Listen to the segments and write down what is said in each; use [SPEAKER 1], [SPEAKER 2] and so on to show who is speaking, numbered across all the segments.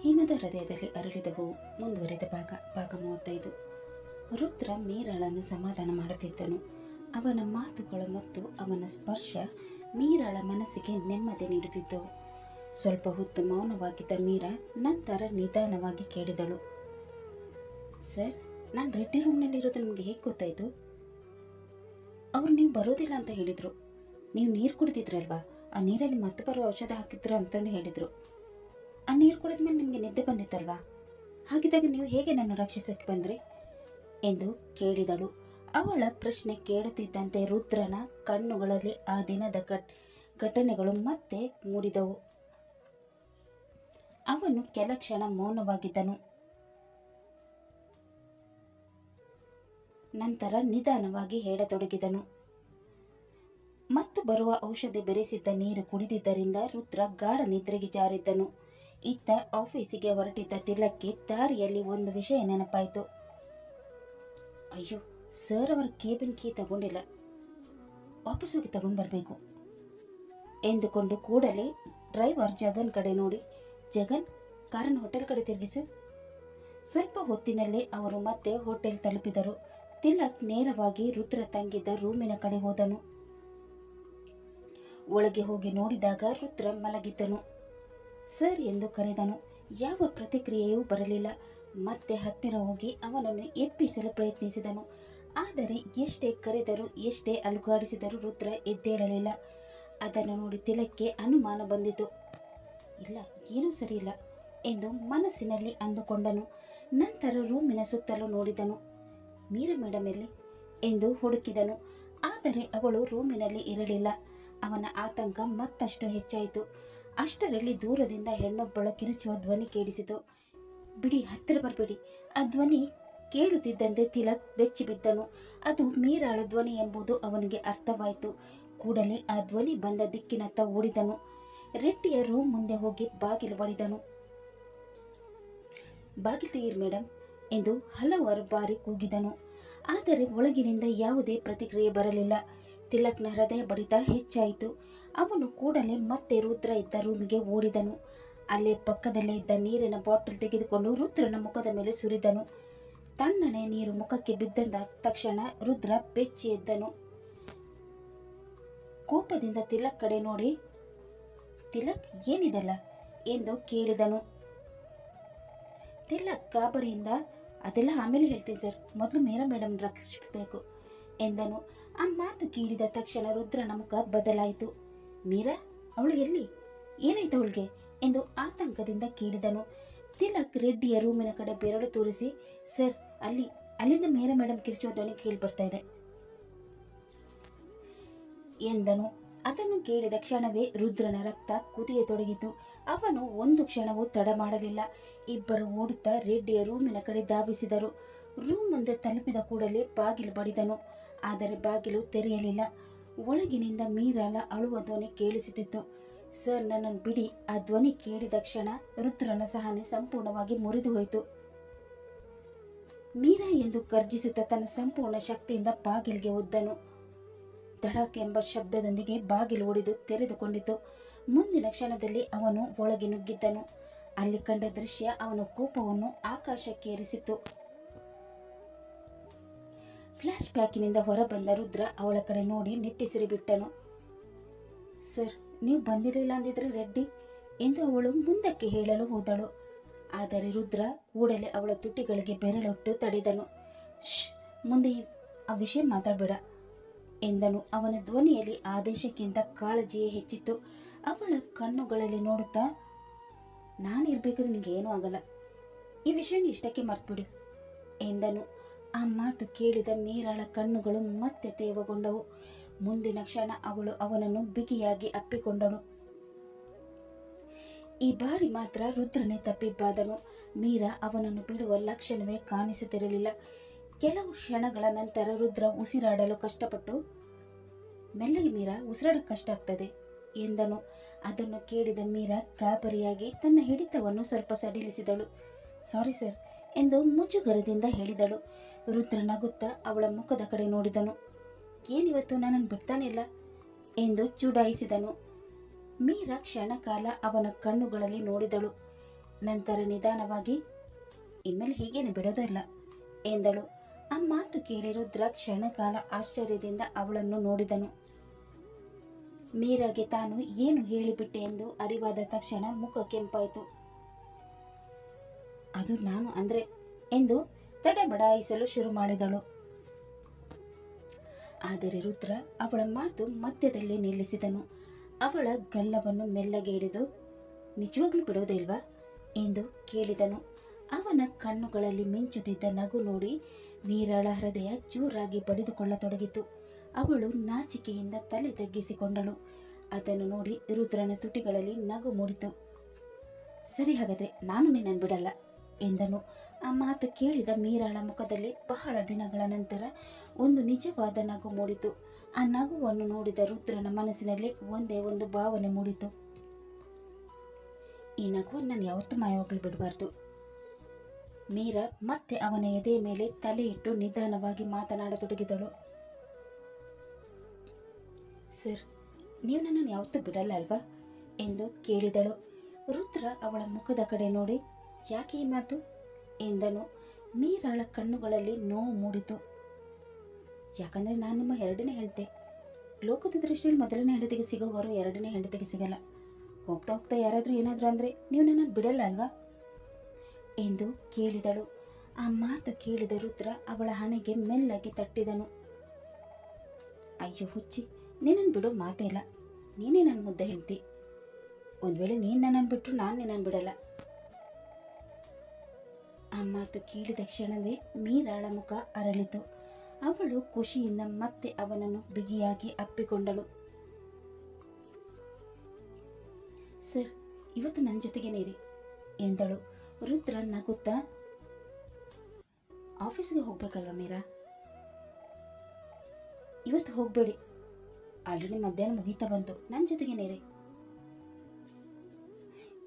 [SPEAKER 1] ಹಿಮದ ಹೃದಯದಲ್ಲಿ ಅರಳಿದ ಹೂವು ಮುಂದುವರೆದ ಭಾಗ 35. ರುದ್ರ ಮೀರಾಳನ್ನು ಸಮಾಧಾನ ಮಾಡುತ್ತಿದ್ದನು. ಅವನ ಮಾತುಗಳು ಮತ್ತು ಅವನ ಸ್ಪರ್ಶ ಮೀರಾಳ ಮನಸ್ಸಿಗೆ ನೆಮ್ಮದಿ ನೀಡುತ್ತಿದ್ದವು. ಸ್ವಲ್ಪ ಹೊತ್ತು ಮೌನವಾಗಿದ್ದ ಮೀರಾ ನಂತರ ನಿಧಾನವಾಗಿ ಕೇಳಿದಳು. ಸರ್, ನಾನು ರೆಡ್ಡಿ ರೂಮ್ನಲ್ಲಿರೋದು ನಿಮಗೆ ಹೇಗೆ ಗೊತ್ತಾಯಿತು? ಅವ್ರು ನೀವು ಬರೋದಿಲ್ಲ ಅಂತ ಹೇಳಿದರು. ನೀವು ನೀರು ಕುಡಿದಿದ್ರಲ್ವಾ, ಆ ನೀರಲ್ಲಿ ಮತ್ತೆ ಬರುವ ಔಷಧ ಹಾಕಿದ್ರು ಅಂತಲೂ ಹೇಳಿದರು. ಆ ನೀರು ಕುಡಿದ್ಮೇಲೆ ನಿಮಗೆ ನಿದ್ದೆ ಬಂದಿತ್ತಲ್ವಾ? ಹಾಗಿದ್ದಾಗ ನೀವು ಹೇಗೆ ನನ್ನ ರಕ್ಷಿಸಕ್ಕೆ ಬಂದ್ರಿ ಎಂದು ಕೇಳಿದಳು. ಅವಳ ಪ್ರಶ್ನೆ ಕೇಳುತ್ತಿದ್ದಂತೆ ರುದ್ರನ ಕಣ್ಣುಗಳಲ್ಲಿ ಆ ದಿನದ ಘಟನೆಗಳು ಮತ್ತೆ ಮೂಡಿದವು. ಅವನು ಕೆಲ ಕ್ಷಣ ಮೌನವಾಗಿದ್ದನು. ನಂತರ ನಿಧಾನವಾಗಿ ಹೇಳತೊಡಗಿದನು. ಮತ್ತು ಬರುವ ಔಷಧಿ ಬೆರೆಸಿದ್ದ ನೀರು ಕುಡಿದಿದ್ದರಿಂದ ರುದ್ರ ಗಾಢ ನಿದ್ರೆಗೆ ಜಾರಿದ್ದನು. ಇತ್ತ ಆಫೀಸಿಗೆ ಹೊರಟಿದ್ದ ತಿಲಕ್ಗೆ ದಾರಿಯಲ್ಲಿ ಒಂದು ವಿಷಯ ನೆನಪಾಯಿತು. ಅಯ್ಯೋ, ಸರ್ ಅವರ ಕೇಬಿನ್ ಕೀ ತಗೊಂಡಿಲ್ಲ, ವಾಪಸ್ ಹೋಗಿ ತಗೊಂಡು ಬರಬೇಕು ಎಂದುಕೊಂಡು ಕೂಡಲೇ ಡ್ರೈವರ್ ಜಗನ್ ಕಡೆ ನೋಡಿ, ಜಗನ್, ಕಾರನ್ನು ಹೋಟೆಲ್ ಕಡೆ ತಿರುಗಿಸು. ಸ್ವಲ್ಪ ಹೊತ್ತಿನಲ್ಲೇ ಅವರು ಮತ್ತೆ ಹೋಟೆಲ್ ತಲುಪಿದರು. ತಿಲಕ್ ನೇರವಾಗಿ ರುದ್ರ ತಂಗಿದ್ದ ರೂಮಿನ ಕಡೆ ಹೋದನು. ಒಳಗೆ ಹೋಗಿ ನೋಡಿದಾಗ ರುದ್ರ ಮಲಗಿದ್ದನು. ಸರ್ ಎಂದು ಕರೆದನು. ಯಾವ ಪ್ರತಿಕ್ರಿಯೆಯೂ ಬರಲಿಲ್ಲ. ಮತ್ತೆ ಹತ್ತಿರ ಹೋಗಿ ಅವನನ್ನು ಎಬ್ಬಿಸಲು ಪ್ರಯತ್ನಿಸಿದನು. ಆದರೆ ಎಷ್ಟೇ ಕರೆದರೂ ಎಷ್ಟೇ ಅಲುಗಾಡಿಸಿದರೂ ರುದ್ರ ಎದ್ದೇಳಲಿಲ್ಲ. ಅದನ್ನು ನೋಡಿ ತಿಲಕ್ಗೆ ಅನುಮಾನ ಬಂದಿತು. ಇಲ್ಲ, ಏನೂ ಸರಿಯಿಲ್ಲ ಎಂದು ಮನಸ್ಸಿನಲ್ಲಿ ಅಂದುಕೊಂಡನು. ನಂತರ ರೂಮಿನ ಸುತ್ತಲೂ ನೋಡಿದನು. ಮೀರಾ ಮೇಡಮ್ ಎಲ್ಲಿ ಎಂದು ಹುಡುಕಿದನು. ಆದರೆ ಅವಳು ರೂಮಿನಲ್ಲಿ ಇರಲಿಲ್ಲ. ಅವನ ಆತಂಕ ಮತ್ತಷ್ಟು ಹೆಚ್ಚಾಯಿತು. ಅಷ್ಟರಲ್ಲಿ ದೂರದಿಂದ ಹೆಣ್ಣೊಬ್ಬಳ ಕಿರುಚುವ ಧ್ವನಿ ಕೇಳಿಸಿತು. ಬಿಡಿ, ಹತ್ತಿರ ಬರಬೇಡಿ. ಆ ಧ್ವನಿ ಕೇಳುತ್ತಿದ್ದಂತೆ ತಿಲಕ್ ಬೆಚ್ಚಿಬಿದ್ದನು. ಅದು ಮೀರಾಳ ಧ್ವನಿ ಎಂಬುದು ಅವನಿಗೆ ಅರ್ಥವಾಯಿತು. ಕೂಡಲೇ ಆ ಧ್ವನಿ ಬಂದ ದಿಕ್ಕಿನತ್ತ ಓಡಿದನು. ರೆಡ್ಡಿಯ ರೂಮ್ ಮುಂದೆ ಹೋಗಿ ಬಾಗಿಲು ಬಡಿದನು. ಬಾಗಿಲು ತೆಗೀರಿ ಮೇಡಮ್ ಎಂದು ಹಲವಾರು ಬಾರಿ ಕೂಗಿದನು. ಆದರೆ ಒಳಗಿನಿಂದ ಯಾವುದೇ ಪ್ರತಿಕ್ರಿಯೆ ಬರಲಿಲ್ಲ. ತಿಲಕ್ನ ಹೃದಯ ಬಡಿತ ಹೆಚ್ಚಾಯಿತು. ಅವನು ಕೂಡಲೇ ಮತ್ತೆ ರುದ್ರ ಇದ್ದ ರೂಮಿಗೆ ಓಡಿದನು. ಅಲ್ಲೇ ಪಕ್ಕದಲ್ಲೇ ಇದ್ದ ನೀರಿನ ಬಾಟಲ್ ತೆಗೆದುಕೊಂಡು ರುದ್ರನ ಮುಖದ ಮೇಲೆ ಸುರಿದನು. ತಣ್ಣನೆ ನೀರು ಮುಖಕ್ಕೆ ಬಿದ್ದ ತಕ್ಷಣ ರುದ್ರ ಬೆಚ್ಚಿ ಎದ್ದನು. ಕೋಪದಿಂದ ತಿಲಕ್ ಕಡೆ ನೋಡಿ, ತಿಲಕ್, ಏನಿದೆಲ್ಲ ಎಂದು ಕೇಳಿದನು. ತಿಲಕ್ ಗಾಬರಿಯಿಂದ, ಅದೆಲ್ಲ ಆಮೇಲೆ ಹೇಳ್ತೀನಿ ಸರ್, ಮೊದಲು ಮೀರಾ ಮೇಡಮ್ ರಕ್ಷಿಸಬೇಕು ಎಂದನು. ಆ ಮಾತು ಕೇಳಿದ ತಕ್ಷಣ ರುದ್ರನ ಮುಖ ಬದಲಾಯಿತು. ಮೀರಾ, ಅವಳು ಎಲ್ಲಿ? ಏನಾಯ್ತು ಅವಳಿಗೆ ಎಂದು ಆತಂಕದಿಂದ ಕೇಳಿದನು. ತಿಲಕ್ ರೆಡ್ಡಿಯ ರೂಮಿನ ಕಡೆ ಬೆರಳು ತೋರಿಸಿ, ಸರ್, ಅಲ್ಲಿಂದ ಮೀರಾ ಮೇಡಮ್ ಕಿರ್ಚೋ ಧ್ವನಿ ಕೇಳಿ ಬರ್ತಾ ಇದೆ ಎಂದನು. ಅದನ್ನು ಕೇಳಿದ ಕ್ಷಣವೇ ರುದ್ರನ ರಕ್ತ ಕುದಿಯತೊಡಗಿತು. ಅವನು ಒಂದು ಕ್ಷಣವೂ ತಡ ಮಾಡಲಿಲ್ಲ. ಇಬ್ಬರು ಓಡುತ್ತಾ ರೆಡ್ಡಿಯ ರೂಮಿನ ಕಡೆ ಧಾವಿಸಿದರು. ರೂಮ್ ಮುಂದೆ ತಲುಪಿದ ಕೂಡಲೇ ಬಾಗಿಲು ಬಡಿದನು. ಆದರೆ ಬಾಗಿಲು ತೆರೆಯಲಿಲ್ಲ. ಒಳಗಿನಿಂದ ಮೀರಾಳ ಅಳುವ ಧ್ವನಿ ಕೇಳಿಸುತ್ತಿತ್ತು. ಸರ್, ನನ್ನನ್ನು ಬಿಡಿ. ಆ ಧ್ವನಿ ಕೇಳಿದ ಕ್ಷಣ ರುದ್ರನ ಸಹನೆ ಸಂಪೂರ್ಣವಾಗಿ ಮುರಿದು ಹೋಯಿತು. ಮೀರಾ ಎಂದು ಗರ್ಜಿಸುತ್ತಾ ತನ್ನ ಸಂಪೂರ್ಣ ಶಕ್ತಿಯಿಂದ ಬಾಗಿಲಿಗೆ ಒದ್ದನು. ಧಡಕ್ ಎಂಬ ಶಬ್ದದೊಂದಿಗೆ ಬಾಗಿಲು ಒಡೆದು ತೆರೆದುಕೊಂಡಿತು. ಮುಂದಿನ ಕ್ಷಣದಲ್ಲಿ ಅವನು ಒಳಗೆ ನುಗ್ಗಿದ್ದನು. ಅಲ್ಲಿ ಕಂಡ ದೃಶ್ಯ ಅವನ ಕೋಪವನ್ನು ಆಕಾಶಕ್ಕೇರಿಸಿತು. ಫ್ಲಾಶ್ ಬ್ಯಾಕಿನಿಂದ ಹೊರಬಂದ ರುದ್ರ ಅವಳ ಕಡೆ ನೋಡಿ ನಿಟ್ಟುಸಿರು ಬಿಟ್ಟನು. ಸರ್, ನೀವು ಬಂದಿರಲಿಲ್ಲ ಅಂದಿದ್ರೆ ರೆಡ್ಡಿ ಎಂದು ಅವಳು ಮುಂದಕ್ಕೆ ಹೇಳಲು ಹೋದಳು. ಆದರೆ ರುದ್ರ ಕೂಡಲೇ ಅವಳ ತುಟಿಗಳಿಗೆ ಬೆರಳೊಟ್ಟು ತಡೆದನು. ಮುಂದೆ ಆ ವಿಷಯ ಮಾತಾಡಬೇಡ ಎಂದನು. ಅವನ ಧ್ವನಿಯಲ್ಲಿ ಆದೇಶಕ್ಕಿಂತ ಕಾಳಜಿಯೇ ಹೆಚ್ಚಿತ್ತು. ಅವಳ ಕಣ್ಣುಗಳಲ್ಲಿ ನೋಡುತ್ತಾ, ನಾನಿರ್ಬೇಕಾದ್ರೆ ನಿನಗೆ ಏನೂ ಆಗಲ್ಲ, ಈ ವಿಷಯನ ಇಷ್ಟಕ್ಕೆ ಮರ್ತ್ಬಿಡು ಎಂದನು. ಆ ಮಾತು ಕೇಳಿದ ಮೀರಾಳ ಕಣ್ಣುಗಳು ಮತ್ತೆ ತೇವಗೊಂಡವು. ಮುಂದಿನ ಕ್ಷಣ ಅವಳು ಅವನನ್ನು ಬಿಗಿಯಾಗಿ ಅಪ್ಪಿಕೊಂಡಳು. ಈ ಬಾರಿ ಮಾತ್ರ ರುದ್ರನೇ ತಪ್ಪಿಬ್ಬಾದನು. ಮೀರಾ ಅವನನ್ನು ಬಿಡುವ ಲಕ್ಷಣವೇ ಕಾಣಿಸುತ್ತಿರಲಿಲ್ಲ. ಕೆಲವು ಕ್ಷಣಗಳ ನಂತರ ರುದ್ರ ಉಸಿರಾಡಲು ಕಷ್ಟಪಟ್ಟು, ಮೆಲ್ಲಗೆ ಮೀರಾ, ಉಸಿರಾಡಕ್ಕೆ ಕಷ್ಟ ಆಗ್ತದೆ ಎಂದನು. ಅದನ್ನು ಕೇಳಿದ ಮೀರಾ ಗಾಬರಿಯಾಗಿ ತನ್ನ ಹಿಡಿತವನ್ನು ಸ್ವಲ್ಪ ಸಡಿಲಿಸಿದಳು. ಸಾರಿ ಸರ್ ಎಂದು ಮುಜುಗರದಿಂದ ಹೇಳಿದಳು. ರುದ್ರ ನಗುತ್ತಾ ಅವಳ ಮುಖದ ಕಡೆ ನೋಡಿದನು. ಏನಿವತ್ತು ನನ್ನನ್ನು ಬಿಡ್ತಾನೆ ಇಲ್ಲ ಎಂದು ಚುಡಾಯಿಸಿದನು. ಮೀರಾ ಕ್ಷಣಕಾಲ ಅವನ ಕಣ್ಣುಗಳಲ್ಲಿ ನೋಡಿದಳು. ನಂತರ ನಿಧಾನವಾಗಿ, ಇನ್ಮೇಲೆ ಹೀಗೇನೆ ಬಿಡೋದಿಲ್ಲ ಎಂದಳು. ಆ ಮಾತು ಕೇಳಿ ರುದ್ರ ಕ್ಷಣಕಾಲ ಆಶ್ಚರ್ಯದಿಂದ ಅವಳನ್ನು ನೋಡಿದನು. ಮೀರಾಗೆ ತಾನು ಏನು ಹೇಳಿಬಿಟ್ಟೆ ಎಂದು ಅರಿವಾದ ತಕ್ಷಣ ಮುಖ ಕೆಂಪಾಯಿತು. ಅದು ನಾನು ಅಂದ್ರೆ ಎಂದು ತಡೆಬಡಾಯಿಸಲು ಶುರು ಮಾಡಿದಳು. ಆದರೆ ರುದ್ರ ಅವಳ ಮಾತು ಮಧ್ಯದಲ್ಲೇ ನಿಲ್ಲಿಸಿದನು. ಅವಳ ಗಲ್ಲವನ್ನು ಮೆಲ್ಲಗೆ ಹಿಡಿದು, ನಿಜವಾಗ್ಲೂ ಬಿಡೋದೇ ಇಲ್ವಾ ಎಂದು ಕೇಳಿದನು. ಅವನ ಕಣ್ಣುಗಳಲ್ಲಿ ಮಿಂಚುತ್ತಿದ್ದ ನಗು ನೋಡಿ ಮೀರಾಳ ಹೃದಯ ಜೋರಾಗಿ ಬಡಿದುಕೊಳ್ಳತೊಡಗಿತು. ಅವಳು ನಾಚಿಕೆಯಿಂದ ತಲೆ ತಗ್ಗಿಸಿಕೊಂಡಳು. ಅದನ್ನು ನೋಡಿ ರುದ್ರನ ತುಟಿಗಳಲ್ಲಿ ನಗು ಮೂಡಿತು. ಸರಿ, ಹಾಗಾದ್ರೆ ನಾನು ನಿನ್ನನ್ನು ಬಿಡಲ್ಲ ಎಂದನು. ಆ ಮಾತು ಕೇಳಿದ ಮೀರಾಳ ಮುಖದಲ್ಲಿ ಬಹಳ ದಿನಗಳ ನಂತರ ಒಂದು ನಿಜವಾದ ನಗು ಮೂಡಿತು. ಆ ನಗುವನ್ನು ನೋಡಿದ ರುದ್ರನ ಮನಸ್ಸಿನಲ್ಲಿ ಒಂದೇ ಒಂದು ಭಾವನೆ ಮೂಡಿತು. ಈ ನಗುವನ್ನು ನಾನು ಯಾವತ್ತೂ ಮಾಯವಾಗಲು ಬಿಡಬಾರ್ದು. ಮೀರಾ ಮತ್ತೆ ಅವನ ಎದೆಯ ಮೇಲೆ ತಲೆ ಇಟ್ಟು ನಿಧಾನವಾಗಿ ಮಾತನಾಡತೊಡಗಿದಳು. ಸರ್, ನೀವು ನನ್ನನ್ನು ಯಾವತ್ತೂ ಬಿಡಲ್ಲ ಅಲ್ವಾ ಎಂದು ಕೇಳಿದಳು. ರುದ್ರ ಅವಳ ಮುಖದ ಕಡೆ ನೋಡಿ, ಯಾಕೆ ಈ ಮಾತು ಎಂದನು. ಮೀರಾಳ ಕಣ್ಣುಗಳಲ್ಲಿ ನೋವು ಮೂಡಿತು. ಯಾಕಂದ್ರೆ ನಾನು ನಿಮ್ಮ ಎರಡನೇ ಹೆಂಡತಿ. ಲೋಕದ ದೃಷ್ಟಿಯಲ್ಲಿ ಮೊದಲನೇ ಹೆಂಡತಿಗೆ ಸಿಗೋವರು ಎರಡನೇ ಹೆಂಡತಿಗೆ ಸಿಗಲ್ಲ. ಹೋಗ್ತಾ ಹೋಗ್ತಾ ಯಾರಾದರೂ ಏನಾದರೂ ಅಂದರೆ ನೀವು ನನ್ನನ್ನು ಬಿಡಲ್ಲ ಅಲ್ವಾ ಎಂದು ಕೇಳಿದಳು. ಆ ಮಾತು ಕೇಳಿದ ರುದ್ರ ಅವಳ ಹಣೆಗೆ ಮೆಲ್ಲಗೆ ತಟ್ಟಿದನು. ಅಯ್ಯೋ ಹುಚ್ಚಿ, ನೀನನ್ನು ಬಿಡೋ ಮಾತೇ ಇಲ್ಲ. ನೀನೇ ನನ್ನ ಮುದ್ದೆ ಹೆಂಡತಿ. ಒಂದು ವೇಳೆ ನೀನು ನನ್ನನ್ನು ಬಿಟ್ಟರು ನಾನು ನಿನ್ನನ್ನು ಬಿಡಲ್ಲ. ಆ ಮಾತು ಕೇಳಿದ ಕ್ಷಣವೇ ಮೀರಾಳ ಮುಖ ಅರಳಿತು. ಅವಳು ಖುಷಿಯಿಂದ ಮತ್ತೆ ಅವನನ್ನು ಬಿಗಿಯಾಗಿ ಅಪ್ಪಿಕೊಂಡಳು. ಸರ್, ಇವತ್ತು ನನ್ನ ಜೊತೆಗೇನೆ ಇರಿ ಎಂದಳು. ರುದ್ರ ನಗುತ್ತಾ, ಆಫೀಸ್ಗೆ ಹೋಗ್ಬೇಕಲ್ವ ಮೀರಾ? ಇವತ್ತು ಹೋಗಬೇಡಿ, ಆಲ್ರೆಡಿ ಮಧ್ಯಾಹ್ನ ಮುಗೀತಾ ಬಂತು. ನನ್ನ ಜೊತೆಗೇನೆ ಇರಿ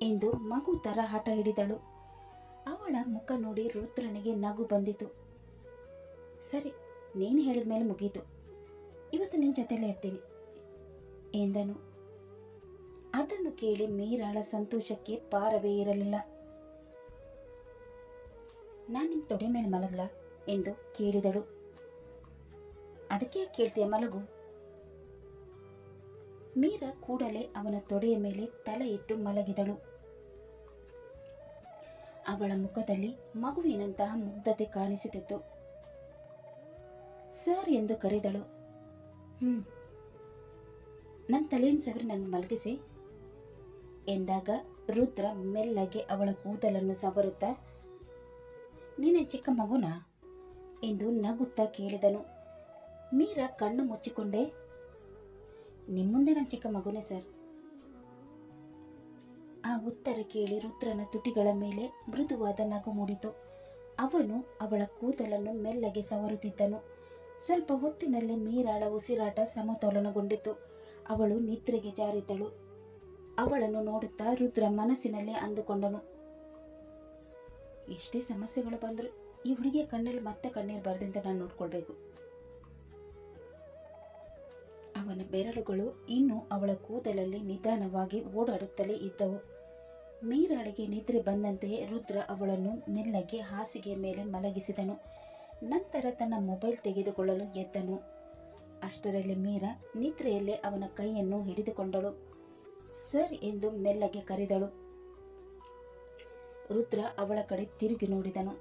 [SPEAKER 1] ಎಂದು ಮಗು ತರ ಹಠ ಹಿಡಿದಳು. ಅವಳ ಮುಖ ನೋಡಿ ರುದ್ರನಿಗೆ ನಗು ಬಂದಿತು. ಸರಿ, ನೀನು ಹೇಳಿದ ಮೇಲೆ ಮುಗೀತು. ಇವತ್ತು ನಿನ್ನ ಜೊತೆಲೇ ಇರ್ತೀನಿ ಎಂದನು. ಅದನ್ನು ಕೇಳಿ ಮೀರಾಳ ಸಂತೋಷಕ್ಕೆ ಪಾರವೇ ಇರಲಿಲ್ಲ. ನಾನು ನಿಮ್ಮ ತೊಡೆ ಮೇಲೆ ಮಲಗಲ ಎಂದು ಕೇಳಿದಳು. ಅದಕ್ಕೆ ಕೇಳ್ತೀಯ, ಮಲಗು. ಮೀರಾ ಕೂಡಲೇ ಅವನ ತೊಡೆಯ ಮೇಲೆ ತಲೆ ಇಟ್ಟು ಮಲಗಿದಳು. ಅವಳ ಮುಖದಲ್ಲಿ ಮಗುವಿನಂತಹ ಮುಗ್ಧತೆ ಕಾಣಿಸುತ್ತಿತ್ತು. ಸರ್ ಎಂದು ಕರೆದಳು. ನನ್ನ ತಲೆಯನ್ನು ಸವರಿ ನನ್ನ ಮಲಗಿಸಿ ಎಂದಾಗ ರುದ್ರ ಮೆಲ್ಲಗೆ ಅವಳ ಕೂದಲನ್ನು ಸವರುತ್ತಾ, ನೀನೇ ಚಿಕ್ಕ ಮಗುನಾ ಎಂದು ನಗುತ್ತಾ ಕೇಳಿದನು. ಮೀರಾ ಕಣ್ಣು ಮುಚ್ಚಿಕೊಂಡೆ, ನಿಮ್ಮ ಮುಂದೆ ನನ್ನ ಚಿಕ್ಕ ಮಗುನೇ ಸರ್. ಆ ಉತ್ತರ ಕೇಳಿ ರುದ್ರನ ತುಟಿಗಳ ಮೇಲೆ ಮೃದುವಾದ ನಗು ಮೂಡಿತು. ಅವನು ಅವಳ ಕೂದಲನ್ನು ಮೆಲ್ಲಗೆ ಸವರುತ್ತಿದ್ದನು. ಸ್ವಲ್ಪ ಹೊತ್ತಿನಲ್ಲೇ ಮೀರಾಳ ಉಸಿರಾಟ ಸಮತೋಲನಗೊಂಡಿತು. ಅವಳು ನಿದ್ರೆಗೆ ಜಾರಿದ್ದಳು. ಅವಳನ್ನು ನೋಡುತ್ತಾ ರುದ್ರ ಮನಸ್ಸಿನಲ್ಲೇ ಅಂದುಕೊಂಡನು, ಎಷ್ಟೇ ಸಮಸ್ಯೆಗಳು ಬಂದರೂ ಈ ಹುಡುಗಿಯ ಕಣ್ಣಲ್ಲಿ ಮತ್ತೆ ಕಣ್ಣೀರು ಬರದಂತೆ ನಾನು ನೋಡ್ಕೊಳ್ಬೇಕು. ಅವನ ಬೆರಳುಗಳು ಇನ್ನೂ ಅವಳ ಕೂದಲಲ್ಲಿ ನಿಧಾನವಾಗಿ ಓಡಾಡುತ್ತಲೇ ಇದ್ದವು. ಮೀರಾಳಿಗೆ ನಿದ್ರೆ ಬಂದಂತೆಯೇ ರುದ್ರ ಅವಳನ್ನು ಮೆಲ್ಲಗೆ ಹಾಸಿಗೆಯ ಮೇಲೆ ಮಲಗಿಸಿದನು. ನಂತರ ತನ್ನ ಮೊಬೈಲ್ ತೆಗೆದುಕೊಳ್ಳಲು ಎದ್ದನು. ಅಷ್ಟರಲ್ಲಿ ಮೀರಾ ನಿದ್ರೆಯಲ್ಲೇ ಅವನ ಕೈಯನ್ನು ಹಿಡಿದುಕೊಂಡಳು. ಸರ್ ಎಂದು ಮೆಲ್ಲಗೆ ಕರೆದಳು. ರುದ್ರ ಅವಳ ಕಡೆ ತಿರುಗಿ ನೋಡಿದನು.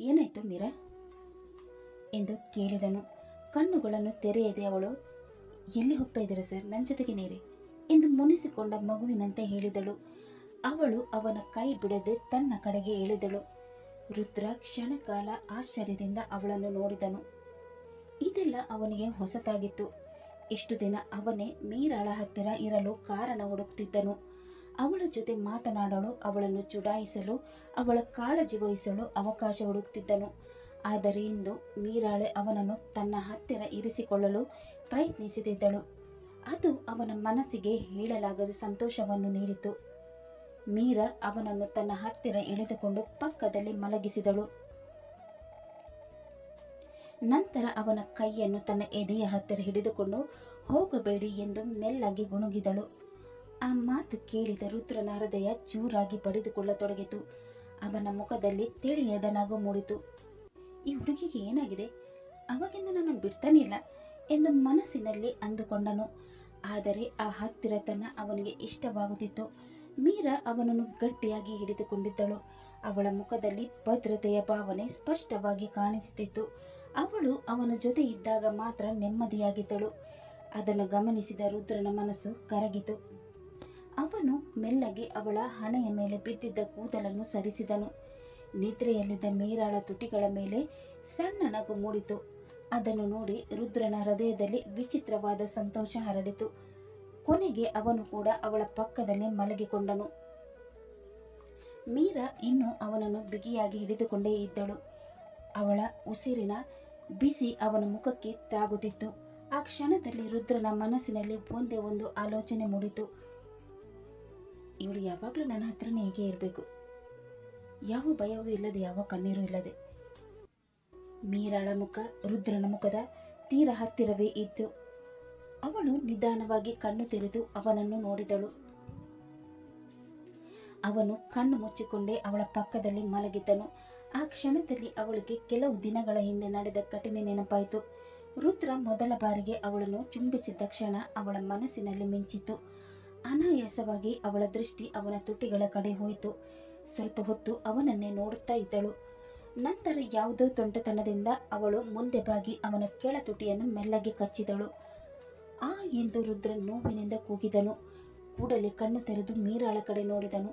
[SPEAKER 1] ಏನಾಯ್ತು ಮೀರಾ ಎಂದು ಕೇಳಿದನು. ಕಣ್ಣುಗಳನ್ನು ತೆರೆಯದೆ ಅವಳು, ಎಲ್ಲಿ ಹೋಗ್ತಾ ಇದ್ದೀರಾ ಸರ್, ನನ್ನ ಜೊತೆಗೆ ನೀರಿ ಎಂದು ಮುನಿಸಿಕೊಂಡ ಮಗುವಿನಂತೆ ಹೇಳಿದಳು. ಅವಳು ಅವನ ಕೈ ಬಿಡದೆ ತನ್ನ ಕಡೆಗೆ ಎಳೆದಳು. ರುದ್ರ ಕ್ಷಣಕಾಲ ಆಶ್ಚರ್ಯದಿಂದ ಅವಳನ್ನು ನೋಡಿದನು. ಇದೆಲ್ಲ ಅವನಿಗೆ ಹೊಸತಾಗಿತ್ತು. ಇಷ್ಟು ದಿನ ಅವನೇ ಮೀರಾಳ ಹತ್ತಿರ ಇರಲು ಕಾರಣ ಹುಡುಕ್ತಿದ್ದನು. ಅವಳ ಜೊತೆ ಮಾತನಾಡಲು, ಅವಳನ್ನು ಚುಡಾಯಿಸಲು, ಅವಳ ಕಾಳಜಿ ವಹಿಸಲು ಅವಕಾಶ ಹುಡುಕ್ತಿದ್ದನು. ಆದರೆ ಇಂದು ಮೀರಾಳೆ ಅವನನ್ನು ತನ್ನ ಹತ್ತಿರ ಇರಿಸಿಕೊಳ್ಳಲು ಪ್ರಯತ್ನಿಸುತ್ತಿದ್ದಳು. ಅದು ಅವನ ಮನಸ್ಸಿಗೆ ಹೇಳಲಾಗದ ಸಂತೋಷವನ್ನು ನೀಡಿತು. ಮೀರಾ ಅವನನ್ನು ತನ್ನ ಹತ್ತಿರ ಎಳೆದುಕೊಂಡು ಪಕ್ಕದಲ್ಲಿ ಮಲಗಿಸಿದಳು. ನಂತರ ಅವನ ಕೈಯನ್ನು ತನ್ನ ಎದೆಯ ಹತ್ತಿರ ಹಿಡಿದುಕೊಂಡು ಹೋಗಬೇಡಿ ಎಂದು ಮೆಲ್ಲಗೆ ಗುಣುಗಿದಳು. ಆ ಮಾತು ಕೇಳಿದ ರುದ್ರನ ಹೃದಯ ಜೋರಾಗಿ ಬಡಿದುಕೊಳ್ಳತೊಡಗಿತು. ಅವನ ಮುಖದಲ್ಲಿ ತಿಳಿಯದ ನಗು ಮೂಡಿತು. ಈ ಹುಡುಗಿಗೆ ಏನಾಗಿದೆ? ಅವಾಗಿಂದ ನಾನು ಬಿಡ್ತಾನೆ ಇಲ್ಲ ಎಂದು ಮನಸ್ಸಿನಲ್ಲಿ ಅಂದುಕೊಂಡನು. ಆದರೆ ಆ ಹತ್ತಿರತನ ಅವನಿಗೆ ಇಷ್ಟವಾಗುತ್ತಿತ್ತು. ಮೀರಾ ಅವನನ್ನು ಗಟ್ಟಿಯಾಗಿ ಹಿಡಿದುಕೊಂಡಿದ್ದಳು. ಅವಳ ಮುಖದಲ್ಲಿ ಭದ್ರತೆಯ ಭಾವನೆ ಸ್ಪಷ್ಟವಾಗಿ ಕಾಣಿಸುತ್ತಿತ್ತು. ಅವಳು ಅವನ ಜೊತೆ ಇದ್ದಾಗ ಮಾತ್ರ ನೆಮ್ಮದಿಯಾಗಿದ್ದಳು. ಅದನ್ನು ಗಮನಿಸಿದ ರುದ್ರನ ಮನಸ್ಸು ಕರಗಿತು. ಅವನು ಮೆಲ್ಲಗೆ ಅವಳ ಹಣೆಯ ಮೇಲೆ ಬಿದ್ದಿದ್ದ ಕೂದಲನ್ನು ಸರಿಸಿದನು. ನಿದ್ರೆಯಲ್ಲಿದ್ದ ಮೀರಾಳ ತುಟಿಗಳ ಮೇಲೆ ಸಣ್ಣ ನಗು ಮೂಡಿತು. ಅದನ್ನು ನೋಡಿ ರುದ್ರನ ಹೃದಯದಲ್ಲಿ ವಿಚಿತ್ರವಾದ ಸಂತೋಷ ಹರಡಿತು. ಕೊನೆಗೆ ಅವನು ಕೂಡ ಅವಳ ಪಕ್ಕದಲ್ಲೇ ಮಲಗಿಕೊಂಡನು. ಮೀರಾ ಇನ್ನೂ ಅವನನ್ನು ಬಿಗಿಯಾಗಿ ಹಿಡಿದುಕೊಂಡೇ ಇದ್ದಳು. ಅವಳ ಉಸಿರಿನ ಬಿಸಿ ಅವನ ಮುಖಕ್ಕೆ ತಾಗುತ್ತಿತ್ತು. ಆ ಕ್ಷಣದಲ್ಲಿ ರುದ್ರನ ಮನಸ್ಸಿನಲ್ಲಿ ಒಂದೇ ಒಂದು ಆಲೋಚನೆ ಮೂಡಿತು. ಇವಳು ಯಾವಾಗಲೂ ನನ್ನ ಹತ್ರನೇ ಹೇಗೆ ಇರಬೇಕು, ಯಾವ ಭಯವೂ ಇಲ್ಲದೆ, ಯಾವ ಕಣ್ಣೀರೂ ಇಲ್ಲದೆ. ಮೀರಾಳ ಮುಖ ರುದ್ರನ ಮುಖದ ತೀರ ಹತ್ತಿರವೇ ಇತ್ತು. ಅವಳು ನಿಧಾನವಾಗಿ ಕಣ್ಣು ತೆರೆದು ಅವನನ್ನು ನೋಡಿದಳು. ಅವನು ಕಣ್ಣು ಮುಚ್ಚಿಕೊಂಡೇ ಅವಳ ಪಕ್ಕದಲ್ಲಿ ಮಲಗಿದ್ದನು. ಆ ಕ್ಷಣದಲ್ಲಿ ಅವಳಿಗೆ ಕೆಲವು ದಿನಗಳ ಹಿಂದೆ ನಡೆದ ಘಟನೆ ನೆನಪಾಯಿತು. ರುದ್ರ ಮೊದಲ ಬಾರಿಗೆ ಅವಳನ್ನು ಚುಂಬಿಸಿದ್ದ ಕ್ಷಣ ಅವಳ ಮನಸ್ಸಿನಲ್ಲಿ ಮಿಂಚಿತು. ಅನಾಯಾಸವಾಗಿ ಅವಳ ದೃಷ್ಟಿ ಅವನ ತುಟಿಗಳ ಕಡೆ ಹೋಯಿತು. ಸ್ವಲ್ಪ ಹೊತ್ತು ಅವನನ್ನೇ ನೋಡುತ್ತಾ ಇದ್ದಳು. ನಂತರ ಯಾವುದೋ ತುಂಟತನದಿಂದ ಅವಳು ಮುಂದೆ ಬಾಗಿ ಅವನ ಕೆಳ ತುಟಿಯನ್ನು ಮೆಲ್ಲಗೆ ಕಚ್ಚಿದಳು. ಆ ಎಂದು ರುದ್ರ ನೋವಿನಿಂದ ಕೂಗಿದನು. ಕೂಡಲೇ ಕಣ್ಣು ತೆರೆದು ಮೀರಾಳ ಕಡೆ ನೋಡಿದನು.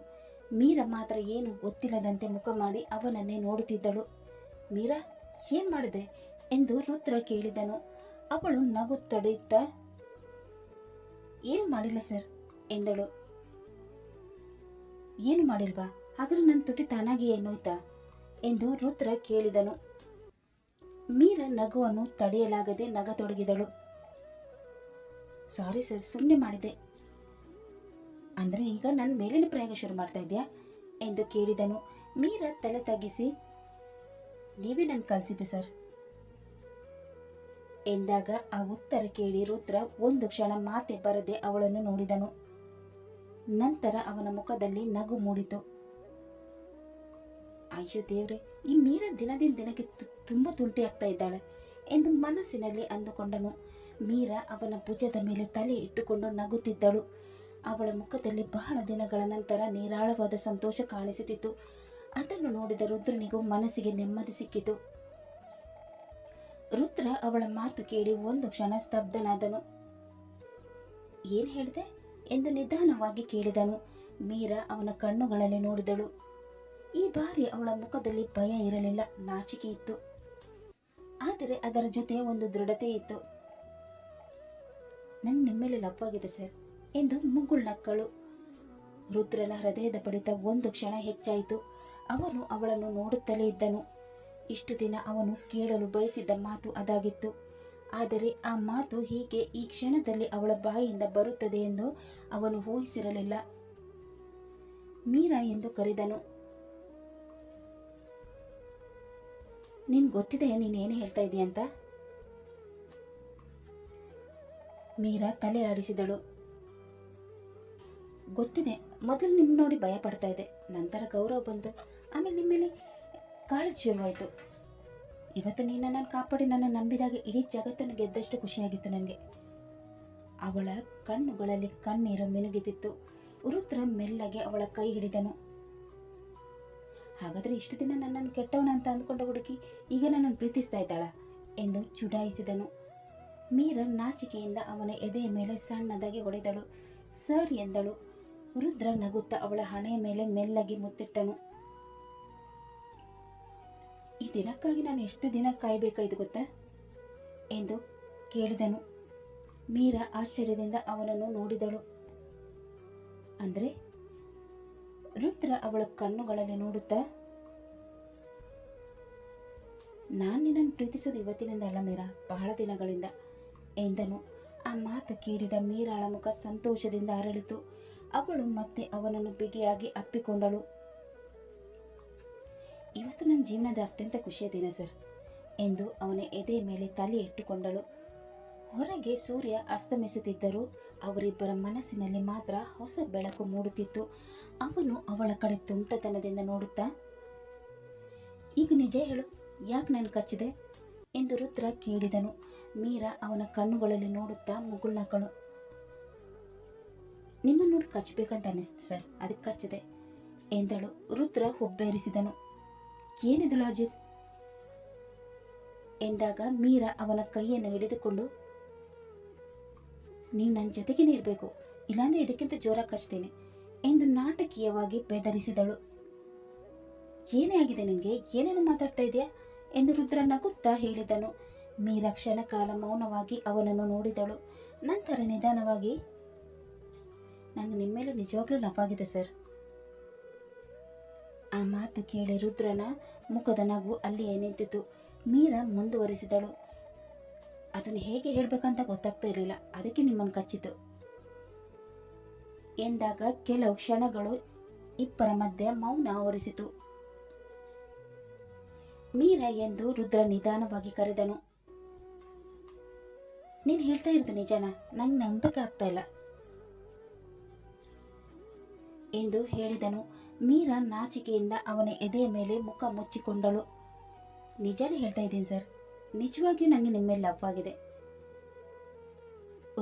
[SPEAKER 1] ಮೀರಾ ಮಾತ್ರ ಏನು ಗೊತ್ತಿಲ್ಲದಂತೆ ಮುಖ ಮಾಡಿ ಅವನನ್ನೇ ನೋಡುತ್ತಿದ್ದಳು. ಮೀರಾ, ಏನ್ ಮಾಡಿದೆ ಎಂದು ರುದ್ರ ಕೇಳಿದನು. ಅವಳು ನಗುತ್ತಡೆಯುತ್ತಾ, ಏನು ಮಾಡಿಲ್ಲ ಸರ್ ಎಂದಳು. ಏನು ಮಾಡಿಲ್ವಾ? ಹಾಗಾದ್ರೆ ನನ್ನ ತುಟಿ ತಾನಾಗಿಯೇ ನೋಯ್ತಾ ಎಂದು ರುದ್ರ ಕೇಳಿದನು. ಮೀರಾ ನಗುವನ್ನು ತಡೆಯಲಾಗದೆ ನಗತೊಡಗಿದಳು. ಸಾರಿ ಸರ್, ಸುಮ್ಮನೆ ಮಾಡಿದೆ. ಅಂದ್ರೆ ಈಗ ನನ್ನ ಮೇಲಿನ ಪ್ರಯೋಗ ಶುರು ಮಾಡ್ತಾ ಇದೆಯಾ ಎಂದು ಕೇಳಿದನು. ಮೀರಾ ತಲೆ ತಗ್ಗಿಸಿ, ನೀವೇ ನನ್ನ ಕಲಿಸಿದ್ದು ಸರ್ ಎಂದಾಗ ಆ ಉತ್ತರ ಕೇಳಿ ರುದ್ರ ಒಂದು ಕ್ಷಣ ಮಾತೆ ಬರದೆ ಅವಳನ್ನು ನೋಡಿದನು. ನಂತರ ಅವನ ಮುಖದಲ್ಲಿ ನಗು ಮೂಡಿತು. ಅಯ್ಯೋ ದೇವ್ರೆ, ಈ ಮೀರಾ ದಿನದಿಂದ ದಿನಕ್ಕೆ ತುಂಬಾ ತುಂಟಿ ಆಗ್ತಾ ಇದ್ದಾಳೆ ಎಂದು ಮನಸ್ಸಿನಲ್ಲಿ ಅಂದುಕೊಂಡನು. ಮೀರಾ ಅವನ ಭುಜದ ಮೇಲೆ ತಲೆ ಇಟ್ಟುಕೊಂಡು ನಗುತ್ತಿದ್ದಳು. ಅವಳ ಮುಖದಲ್ಲಿ ಬಹಳ ದಿನಗಳ ನಂತರ ನಿರಾಳವಾದ ಸಂತೋಷ ಕಾಣಿಸುತ್ತಿತ್ತು. ಅದನ್ನು ನೋಡಿದ ರುದ್ರನಿಗೂ ಮನಸ್ಸಿಗೆ ನೆಮ್ಮದಿ ಸಿಕ್ಕಿತು. ರುದ್ರ ಅವಳ ಮಾತು ಕೇಳಿ ಒಂದು ಕ್ಷಣ ಸ್ತಬ್ಧನಾದನು. ಏನ್ ಹೇಳಿದೆ ಎಂದು ನಿಧಾನವಾಗಿ ಕೇಳಿದನು. ಮೀರಾ ಅವನ ಕಣ್ಣುಗಳಲ್ಲಿ ನೋಡಿದಳು. ಈ ಬಾರಿ ಅವಳ ಮುಖದಲ್ಲಿ ಭಯ ಇರಲಿಲ್ಲ, ನಾಚಿಕೆ ಇತ್ತು. ಆದರೆ ಅದರ ಜೊತೆ ಒಂದು ದೃಢತೆ ಇತ್ತು. ನಂಗೆ ನಿಮ್ಮೇಲೆ ಲವ್ ಆಗಿದೆ ಸರ್ ಎಂದು ಮುಗುಳ್ನಕ್ಕಳು. ರುದ್ರನ ಹೃದಯದ ಬಡಿತ ಒಂದು ಕ್ಷಣ ಹೆಚ್ಚಾಯಿತು. ಅವನು ಅವಳನ್ನು ನೋಡುತ್ತಲೇ ಇದ್ದನು. ಇಷ್ಟು ದಿನ ಅವನು ಕೇಳಲು ಬಯಸಿದ್ದ ಮಾತು ಅದಾಗಿತ್ತು. ಆದರೆ ಆ ಮಾತು ಹೀಗೆ ಈ ಕ್ಷಣದಲ್ಲಿ ಅವಳ ಬಾಯಿಯಿಂದ ಬರುತ್ತದೆ ಎಂದು ಅವನು ಊಹಿಸಿರಲಿಲ್ಲ. ಮೀರಾ ಎಂದು ಕರೆದನು. ನಿನ್ ಗೊತ್ತಿದೆಯಾ ನೀನೇನು ಹೇಳ್ತಾ ಇದೀಯಂತ? ಮೀರಾ ತಲೆ ಆಡಿಸಿದಳು. ಗೊತ್ತಿದೆ, ಮೊದಲು ನಿಮ್ ನೋಡಿ ಭಯ ಪಡ್ತಾ ಇದೆ, ನಂತರ ಗೌರವ ಬಂತು, ಆಮೇಲೆ ನಿಮ್ಮ ಮೇಲೆ ಕಾಳಜಿ ಶುರುವಾಯಿತು. ಇವತ್ತು ನೀನು ನನ್ನನ್ನು ಕಾಪಾಡಿ ನನ್ನ ನಂಬಿದಾಗ ಇಡೀ ಜಗತ್ತನ್ನು ಗೆದ್ದಷ್ಟು ಖುಷಿಯಾಗಿತ್ತು ನನಗೆ. ಅವಳ ಕಣ್ಣುಗಳಲ್ಲಿ ಕಣ್ಣೀರು ಮಿನುಗುತ್ತಿತ್ತು. ರುದ್ರ ಮೆಲ್ಲಗೆ ಅವಳ ಕೈ ಹಿಡಿದನು. ಹಾಗಾದ್ರೆ ಇಷ್ಟು ದಿನ ನನ್ನನ್ನು ಕೆಟ್ಟವನ ಅಂತ ಅಂದ್ಕೊಂಡ ಹುಡುಗಿ ಈಗ ನನ್ನನ್ನು ಪ್ರೀತಿಸ್ತಾ ಇದ್ದಾಳ ಎಂದು ಚುಡಾಯಿಸಿದನು. ಮೀರಾ ನಾಚಿಕೆಯಿಂದ ಅವನ ಎದೆಯ ಮೇಲೆ ಸಣ್ಣದಾಗಿ ಹೊಡೆದಳು. ಸರ್ ಎಂದಳು. ರುದ್ರ ನಗುತ್ತಾ ಅವಳ ಹಣೆಯ ಮೇಲೆ ಮೆಲ್ಲಗೆ ಮುತ್ತಿಟ್ಟನು. ಈ ದಿನಕ್ಕಾಗಿ ನಾನು ಎಷ್ಟು ದಿನ ಕಾಯಬೇಕಾಯ್ತು ಗೊತ್ತಾ ಎಂದು ಕೇಳಿದನು. ಮೀರಾ ಆಶ್ಚರ್ಯದಿಂದ ಅವನನ್ನು ನೋಡಿದಳು. ಅಂದ್ರೆ? ರುದ್ರ ಅವಳ ಕಣ್ಣುಗಳಲ್ಲಿ ನೋಡುತ್ತಾ, ನಾನು ನಿನ್ನನ್ನು ಪ್ರೀತಿಸೋದು ಇವತ್ತಿನಿಂದ ಅಲ್ಲ ಮೀರಾ, ಬಹಳ ದಿನಗಳಿಂದ ಎಂದನು. ಆ ಮಾತು ಕೇಳಿದ ಮೀರಾಳ ಮುಖ ಸಂತೋಷದಿಂದ ಅರಳಿತು. ಅವಳು ಮತ್ತೆ ಅವನನ್ನು ಬಿಗಿಯಾಗಿ ಅಪ್ಪಿಕೊಂಡಳು. ಇವತ್ತು ನನ್ನ ಜೀವನದ ಅತ್ಯಂತ ಖುಷಿಯ ದಿನ ಸರ್ ಎಂದು ಅವನ ಎದೆ ಮೇಲೆ ತಲೆ ಇಟ್ಟುಕೊಂಡಳು. ಹೊರಗೆ ಸೂರ್ಯ ಅಸ್ತಮಿಸುತ್ತಿದ್ದರೂ ಅವರಿಬ್ಬರ ಮನಸ್ಸಿನಲ್ಲಿ ಮಾತ್ರ ಹೊಸ ಬೆಳಕು ಮೂಡುತ್ತಿತ್ತು. ಅವನು ಅವಳ ಕಡೆ ತುಂಟತನದಿಂದ ನೋಡುತ್ತಾ, ಈಗ ನಿಜ ಹೇಳು, ಯಾಕೆ ನಾನು ಕಚ್ಚಿದೆ ಎಂದು ರುದ್ರ ಕೇಳಿದನು. ಮೀರಾ ಅವನ ಕಣ್ಣುಗಳಲ್ಲಿ ನೋಡುತ್ತಾ ಮುಗುಳ್ನಕ್ಕಳು. ನಿಮ್ಮನ್ನು ನೋಡಿ ಕಚ್ಚಬೇಕಂತ ಅನಿಸ್ತು ಸರ್, ಅದಕ್ಕೆ ಕಚ್ಚಿದೆ ಎಂದಳು. ರುದ್ರ ಹುಬ್ಬೇರಿಸಿದನು. ಏನಿದು ಲಾಜಿಕ್ ಎಂದಾಗ ಮೀರಾ ಅವನ ಕೈಯನ್ನು ಹಿಡಿದುಕೊಂಡು, ನೀವು ನನ್ನ ಜೊತೆಗೇನೆ ಇರಬೇಕು, ಇಲ್ಲಾಂದ್ರೆ ಇದಕ್ಕಿಂತ ಜೋರಾಗಿ ಕಚ್ತೇನೆ ಎಂದು ನಾಟಕೀಯವಾಗಿ ಬೆದರಿಸಿದಳು. ಏನೇ ಆಗಿದೆ ನಿನಗೆ, ಏನೇನು ಮಾತಾಡ್ತಾ ಇದೆಯಾ ಎಂದು ರುದ್ರ ನಗುತ್ತಾ ಹೇಳಿದನು. ಮೀರಾ ಕ್ಷಣ ಕಾಲ ಮೌನವಾಗಿ ಅವನನ್ನು ನೋಡಿದಳು. ನಂತರ ನಿಧಾನವಾಗಿ, ನನಗೆ ನಿಮ್ಮ ಮೇಲೆ ನಿಜವಾಗ್ಲೂ ಲವ್ ಆಗಿದೆ ಸರ್. ಆ ಮಾತು ಕೇಳಿ ರುದ್ರನ ಮುಖದ ನಗು ಅಲ್ಲಿಯೇ ನಿಂತಿತು. ಮೀರಾ ಮುಂದುವರಿಸಿದಳು, ಅದನ್ನು ಹೇಗೆ ಹೇಳಬೇಕಂತ ಗೊತ್ತಾಗ್ತಾ ಇರಲಿಲ್ಲ, ಅದಕ್ಕೆ ನಿಮ್ಮನ್ನು ಕಚ್ಚಿತು ಎಂದಾಗ ಕೆಲವು ಕ್ಷಣಗಳು ಇಬ್ಬರ ಮಧ್ಯೆ ಮೌನ ಆವರಿಸಿತು. ಮೀರಾ ಎಂದು ರುದ್ರ ನಿಧಾನವಾಗಿ ಕರೆದನು. ನೀನು ಹೇಳ್ತಾ ಇರೋದು ನಿಜನಾ? ನಂಗೆ ನಂಬಕ್ಕೆ ಆಗ್ತಾ ಇಲ್ಲ ಎಂದು ಹೇಳಿದನು. ಮೀರಾ ನಾಚಿಕೆಯಿಂದ ಅವನ ಎದೆಯ ಮೇಲೆ ಮುಖ ಮುಚ್ಚಿಕೊಂಡಳು. ನಿಜಾನೇ ಹೇಳ್ತಾ ಇದ್ದೀನಿ ಸರ್, ನಿಜವಾಗಿಯೂ ನನಗೆ ನಿಮ್ಮ ಮೇಲೆ ಲವ್ ಆಗಿದೆ.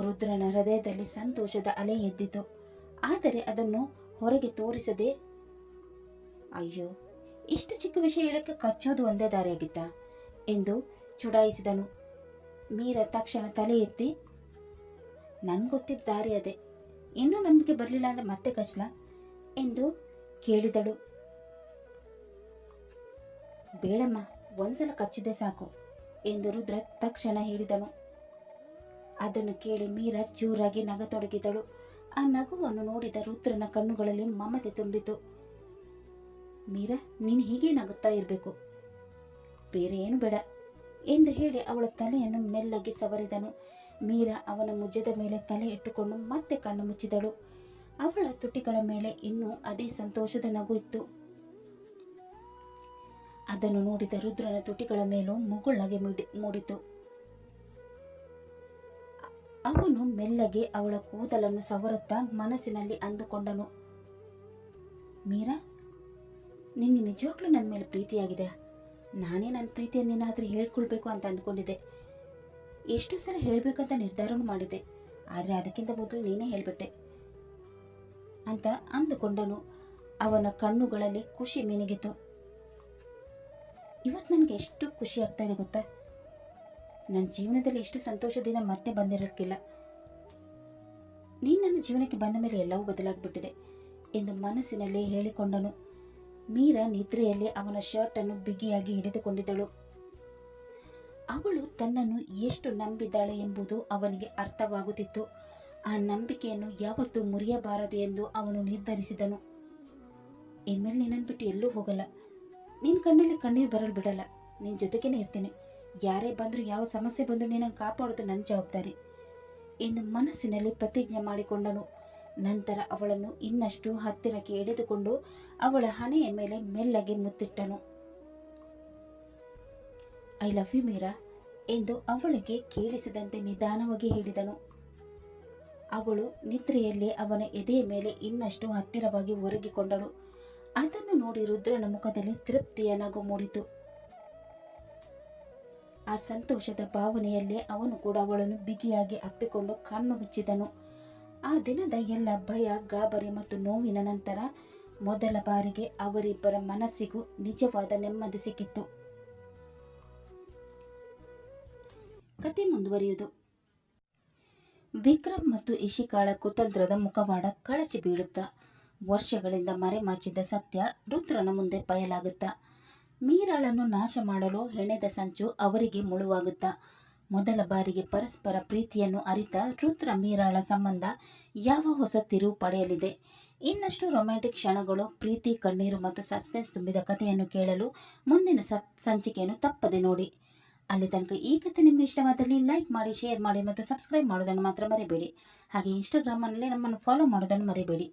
[SPEAKER 1] ರುದ್ರನ ಹೃದಯದಲ್ಲಿ ಸಂತೋಷದ ಅಲೆ ಎದ್ದಿತು. ಆದರೆ ಅದನ್ನು ಹೊರಗೆ ತೋರಿಸದೆ, ಅಯ್ಯೋ, ಇಷ್ಟು ಚಿಕ್ಕ ವಿಷಯ ಹೇಳಕ್ಕೆ ಕಚ್ಚೋದು ಒಂದೇ ದಾರಿಯಾಗಿತ್ತ ಎಂದು ಚುಡಾಯಿಸಿದನು. ಮೀರಾ ತಕ್ಷಣ ತಲೆ ಎತ್ತಿ, ನನ್ಗೆ ಗೊತ್ತಿದ್ದ ದಾರಿ ಅದೇ, ಇನ್ನೂ ನಂಬಿಕೆ ಬರಲಿಲ್ಲ ಅಂದ್ರೆ ಮತ್ತೆ ಕಚ್ಚಲ ಎಂದು ಕೇಳಿದಳು. ಬೇಡಮ್ಮ, ಒಂದ್ಸಲ ಕಚ್ಚಿದೆ ಸಾಕು ಎಂದು ರುದ್ರ ತಕ್ಷಣ ಹೇಳಿದನು. ಅದನ್ನು ಕೇಳಿ ಮೀರಾ ಜೋರಾಗಿ ನಗತೊಡಗಿದಳು. ಆ ನಗುವನ್ನು ನೋಡಿದ ರುದ್ರನ ಕಣ್ಣುಗಳಲ್ಲಿ ಮಮತೆ ತುಂಬಿತು. ಮೀರಾ, ನೀನು ಹೀಗೆ ನಗುತ್ತಾ ಇರಬೇಕು, ಬೇರೆ ಏನು ಬೇಡ ಎಂದು ಹೇಳಿ ಅವಳ ತಲೆಯನ್ನು ಮೆಲ್ಲಗೆ ಸವರಿದನು. ಮೀರಾ ಅವನ ಮುಜ್ಜದ ಮೇಲೆ ತಲೆ ಇಟ್ಟುಕೊಂಡು ಮತ್ತೆ ಕಣ್ಣು ಮುಚ್ಚಿದಳು. ಅವಳ ತುಟಿಗಳ ಮೇಲೆ ಇನ್ನೂ ಅದೇ ಸಂತೋಷದ ನಗು ಇತ್ತು. ಅದನ್ನು ನೋಡಿದ ರುದ್ರನ ತುಟಿಗಳ ಮೇಲೂ ಮುಗುಳ್ನಗೆ ಮೂಡಿತು. ಅವನು ಮೆಲ್ಲಗೆ ಅವಳ ಕೂದಲನ್ನು ಸವರುತ್ತಾ ಮನಸ್ಸಿನಲ್ಲಿ ಅಂದುಕೊಂಡನು, ಮೀರಾ, ನಿನ್ನೆ ನಿಜವಾಗ್ಲೂ ನನ್ನ ಮೇಲೆ ಪ್ರೀತಿಯಾಗಿದೆ. ನಾನೇ ನನ್ನ ಪ್ರೀತಿಯನ್ನು ನಿನ್ನ ಹತ್ರ ಹೇಳ್ಕೊಳ್ಬೇಕು ಅಂತ ಅಂದ್ಕೊಂಡಿದ್ದೆ. ಎಷ್ಟು ಸಲ ಹೇಳಬೇಕಂತ ನಿರ್ಧಾರನೂ ಮಾಡಿದ್ದೆ, ಆದರೆ ಅದಕ್ಕಿಂತ ಮೊದಲು ನೀನೇ ಹೇಳಿಬಿಟ್ಟೆ ಅಂತ ಅಂದುಕೊಂಡನು. ಅವನ ಕಣ್ಣುಗಳಲ್ಲಿ ಖುಷಿ ಮಿನುಗಿತು. ಇವತ್ತು ನನಗೆ ಎಷ್ಟು ಖುಷಿ ಆಗ್ತಾ ಇದೆ ಗೊತ್ತಾ? ನನ್ನ ಜೀವನದಲ್ಲಿ ಎಷ್ಟು ಸಂತೋಷ ದಿನ ಮತ್ತೆ ಬಂದಿರೋಕ್ಕಿಲ್ಲ. ನೀನು ನನ್ನ ಜೀವನಕ್ಕೆ ಬಂದ ಮೇಲೆ ಎಲ್ಲವೂ ಬದಲಾಗ್ಬಿಟ್ಟಿದೆ ಎಂದು ಮನಸ್ಸಿನಲ್ಲಿ ಹೇಳಿಕೊಂಡನು. ಮೀರಾ ನಿದ್ರೆಯಲ್ಲಿ ಅವನ ಶರ್ಟ್ ಅನ್ನು ಬಿಗಿಯಾಗಿ ಹಿಡಿದುಕೊಂಡಿದ್ದಳು. ಅವಳು ತನ್ನನ್ನು ಎಷ್ಟು ನಂಬಿದ್ದಾಳೆ ಎಂಬುದು ಅವನಿಗೆ ಅರ್ಥವಾಗುತ್ತಿತ್ತು. ಆ ನಂಬಿಕೆಯನ್ನು ಯಾವತ್ತೂ ಮುರಿಯಬಾರದು ಎಂದು ಅವನು ನಿರ್ಧರಿಸಿದನು. ಇನ್ಮೇಲೆ ನಿನ್ನನ್ನು ಬಿಟ್ಟು ಎಲ್ಲೂ ಹೋಗಲ್ಲ, ನಿನ್ನ ಕಣ್ಣಲ್ಲಿ ಕಣ್ಣೀರು ಬರಲು ಬಿಡಲ್ಲ, ನಿನ್ನ ಜೊತೆಗೇನೆ ಇರ್ತೀನಿ. ಯಾರೇ ಬಂದರೂ, ಯಾವ ಸಮಸ್ಯೆ ಬಂದರೂ ನಿನ್ನನ್ನು ಕಾಪಾಡೋದು ನನ್ನ ಜವಾಬ್ದಾರಿ ಎಂದು ಮನಸ್ಸಿನಲ್ಲಿ ಪ್ರತಿಜ್ಞೆ ಮಾಡಿಕೊಂಡನು. ನಂತರ ಅವಳನ್ನು ಇನ್ನಷ್ಟು ಹತ್ತಿರಕ್ಕೆ ಎಳೆದುಕೊಂಡು ಅವಳ ಹಣೆಯ ಮೇಲೆ ಮೆಲ್ಲಗೆ ಮುತ್ತಿಟ್ಟನು. ಐ ಲವ್ ಯು ಮೀರಾ ಎಂದು ಅವಳಿಗೆ ಕೇಳಿಸಿದಂತೆ ನಿಧಾನವಾಗಿ ಹೇಳಿದನು. ಅವಳು ನಿದ್ರೆಯಲ್ಲಿ ಅವನ ಎದೆಯ ಮೇಲೆ ಇನ್ನಷ್ಟು ಹತ್ತಿರವಾಗಿ ಒರಗಿಕೊಂಡಳು. ಅದನ್ನು ನೋಡಿ ರುದ್ರನ ಮುಖದಲ್ಲಿ ತೃಪ್ತಿಯ ನಗು ಮೂಡಿತು. ಆ ಸಂತೋಷದ ಭಾವನೆಯಲ್ಲೇ ಅವನು ಕೂಡ ಅವಳನ್ನು ಬಿಗಿಯಾಗಿ ಅಪ್ಪಿಕೊಂಡು ಕಣ್ಣು ಮುಚ್ಚಿದನು. ಆ ದಿನದ ಎಲ್ಲ ಭಯ, ಗಾಬರಿ ಮತ್ತು ನೋವಿನ ನಂತರ ಮೊದಲ ಬಾರಿಗೆ ಅವರಿಬ್ಬರ ಮನಸ್ಸಿಗೂ ನಿಜವಾದ ನೆಮ್ಮದಿ ಸಿಕ್ಕಿತ್ತು. ಕತೆ ಮುಂದುವರಿಯುವುದು. ವಿಕ್ರಮ್ ಮತ್ತು ಇಶಿಕಾಳ ಕುತಂತ್ರದ ಮುಖವಾಡ ಕಳಚಿ ಬೀಳುತ್ತಾ ವರ್ಷಗಳಿಂದ ಮರೆಮಾಚಿದ್ದ ಸತ್ಯ ರುದ್ರನ ಮುಂದೆ ಬಯಲಾಗುತ್ತಾ, ಮೀರಾಳನ್ನು ನಾಶ ಮಾಡಲು ಹೆಣೆದ ಸಂಚು ಅವರಿಗೆ ಮುಳುವಾಗುತ್ತಾ, ಮೊದಲ ಬಾರಿಗೆ ಪರಸ್ಪರ ಪ್ರೀತಿಯನ್ನು ಅರಿತ ರುದ್ರ ಮೀರಾಳ ಸಂಬಂಧ ಯಾವ ಹೊಸ ತಿರುವು ಪಡೆಯಲಿದೆ? ಇನ್ನಷ್ಟು ರೊಮ್ಯಾಂಟಿಕ್ ಕ್ಷಣಗಳು, ಪ್ರೀತಿ, ಕಣ್ಣೀರು ಮತ್ತು ಸಸ್ಪೆನ್ಸ್ ತುಂಬಿದ ಕಥೆಯನ್ನು ಕೇಳಲು ಮುಂದಿನ ಸಂಚಿಕೆಯನ್ನು ತಪ್ಪದೆ ನೋಡಿ. ಅಲ್ಲಿ ತನಕ ಈ ಕಥೆ ನಿಮಗೆ ಇಷ್ಟವಾದಲ್ಲಿ ಲೈಕ್ ಮಾಡಿ, ಶೇರ್ ಮಾಡಿ ಮತ್ತು ಸಬ್ಸ್ಕ್ರೈಬ್ ಮಾಡೋದನ್ನು ಮಾತ್ರ ಮರಿಬೇಡಿ. ಹಾಗೆ ಇನ್ಸ್ಟಾಗ್ರಾಮಲ್ಲಿ ನಮ್ಮನ್ನು ಫಾಲೋ ಮಾಡೋದನ್ನು ಮರಿಬೇಡಿ.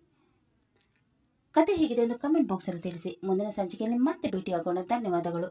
[SPEAKER 1] ಕತೆ ಹೇಗಿದೆ ಎಂದು ಕಮೆಂಟ್ ಬಾಕ್ಸಲ್ಲಿ ತಿಳಿಸಿ. ಮುಂದಿನ ಸಂಚಿಕೆಯಲ್ಲಿ ಮತ್ತೆ ಭೇಟಿಯಾಗೋಣ. ಧನ್ಯವಾದಗಳು.